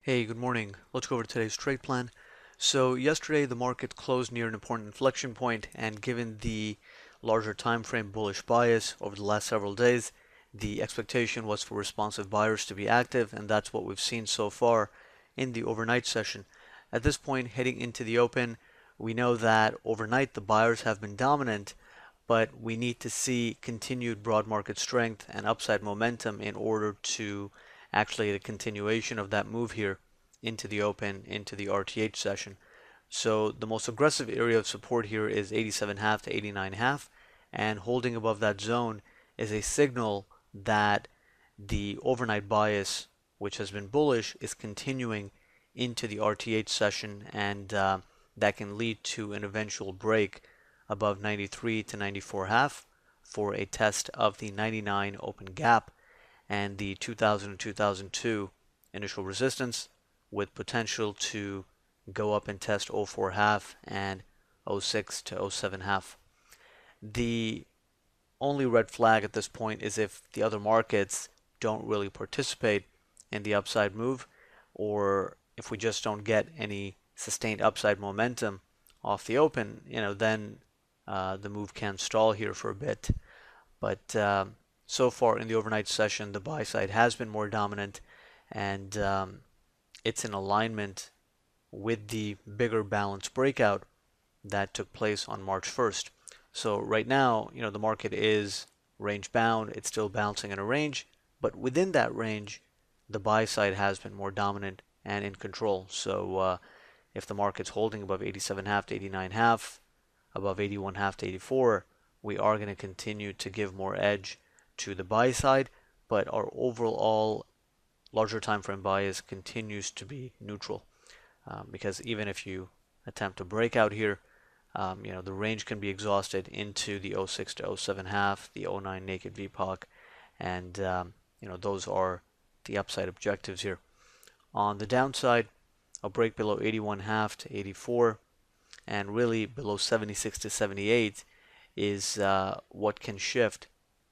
Hey, good morning. Let's go over today's trade plan. So yesterday the market closed near an important inflection point, and given the larger time frame bullish bias over the last several days, the expectation was for responsive buyers to be active, and that's what we've seen so far in the overnight session. At this point, heading into the open, we know that overnight the buyers have been dominant, but we need to see continued broad market strength and upside momentum in order to actually get a continuation of that move here into the open, into the RTH session. So the most aggressive area of support here is 87.5 to 89.5, and holding above that zone is a signal that the overnight bias, which has been bullish, is continuing into the RTH session, and that can lead to an eventual break above 93 to 94.5 for a test of the 99 open gap and the 2000 to 2002 initial resistance, with potential to go up and test 04 half and 06 to 07 half. The only red flag at this point is if the other markets don't really participate in the upside move, or if we just don't get any sustained upside momentum off the open, then the move can stall here for a bit. But so far in the overnight session, the buy side has been more dominant, and it's in alignment with the bigger balance breakout that took place on March 1st. So right now, the market is range bound. It's still bouncing in a range, but within that range, the buy side has been more dominant and in control. So if the market's holding above 87.5 to 89.5, above 81.5 to 84, we are going to continue to give more edge to the buy side, but our overall larger time frame bias continues to be neutral, because even if you attempt to break out here, the range can be exhausted into the 06 to 07 half, the 09 naked VPOC, and those are the upside objectives here. On the downside, a break below 81 half to 84, and really below 76 to 78 is what can shift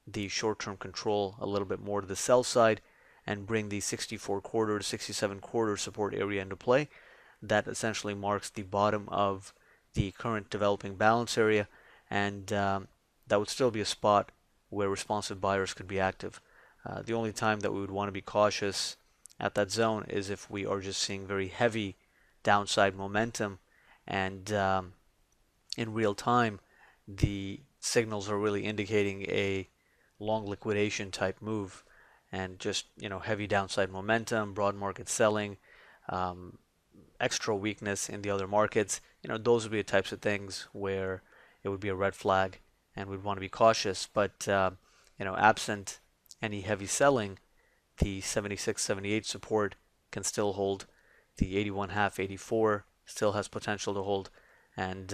the short-term control a little bit more to the sell side and bring the 64 quarter to 67 quarter support area into play. That essentially marks the bottom of the current developing balance area, and that would still be a spot where responsive buyers could be active. The only time that we would want to be cautious at that zone is if we are just seeing very heavy downside momentum, and in real time the signals are really indicating a long liquidation type move, and just heavy downside momentum, broad market selling, extra weakness in the other markets. Those would be the types of things where it would be a red flag and we'd want to be cautious. But absent any heavy selling, the 76, 78 support can still hold. The 81 half, 84 still has potential to hold, and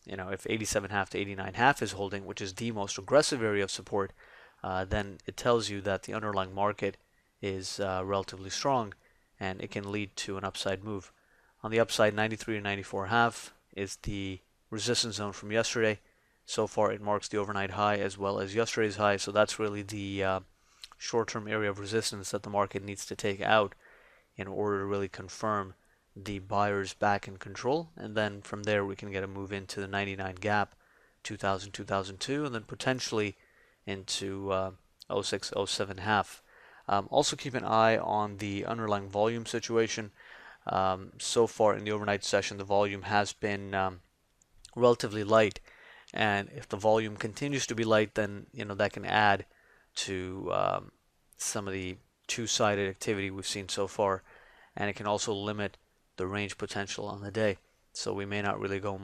if 87 half to 89 half is holding, which is the most aggressive area of support, then it tells you that the underlying market is relatively strong, and it can lead to an upside move. On the upside, 93 to 94 half is the resistance zone from yesterday. So far, it marks the overnight high as well as yesterday's high, so that's really the short-term area of resistance that the market needs to take out in order to really confirm the buyers back in control, and then from there we can get a move into the 99 gap, 2000, 2002, and then potentially into 06, 07 half. Also keep an eye on the underlying volume situation. So far in the overnight session, the volume has been relatively light, and if the volume continues to be light, then that can add to some of the two-sided activity we've seen so far, and it can also limit the range potential on the day. So we may not really go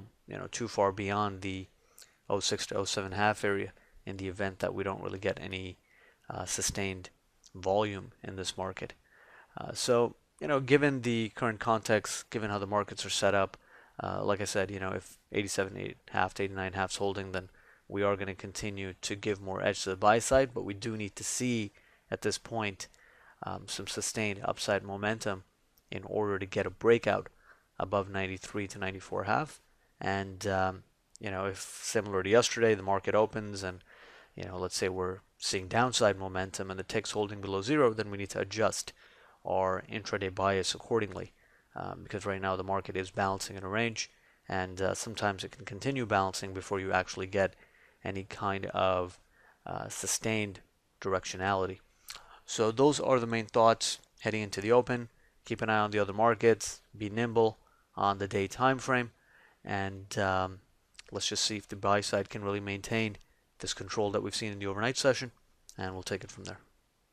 too far beyond the 06 to 07 half area in the event that we don't really get any sustained volume in this market. So given the current context, given how the markets are set up, like I said, if 87 half to 89 half's holding, then we are going to continue to give more edge to the buy side, but we do need to see at this point some sustained upside momentum in order to get a breakout above 93 to 94 half. And if similar to yesterday, the market opens and let's say we're seeing downside momentum and the tick's holding below zero, then we need to adjust our intraday bias accordingly, because right now the market is balancing in a range, and sometimes it can continue balancing before you actually get any kind of sustained directionality. So those are the main thoughts heading into the open. Keep an eye on the other markets, be nimble on the day time frame, and let's just see if the buy side can really maintain this control that we've seen in the overnight session, and we'll take it from there.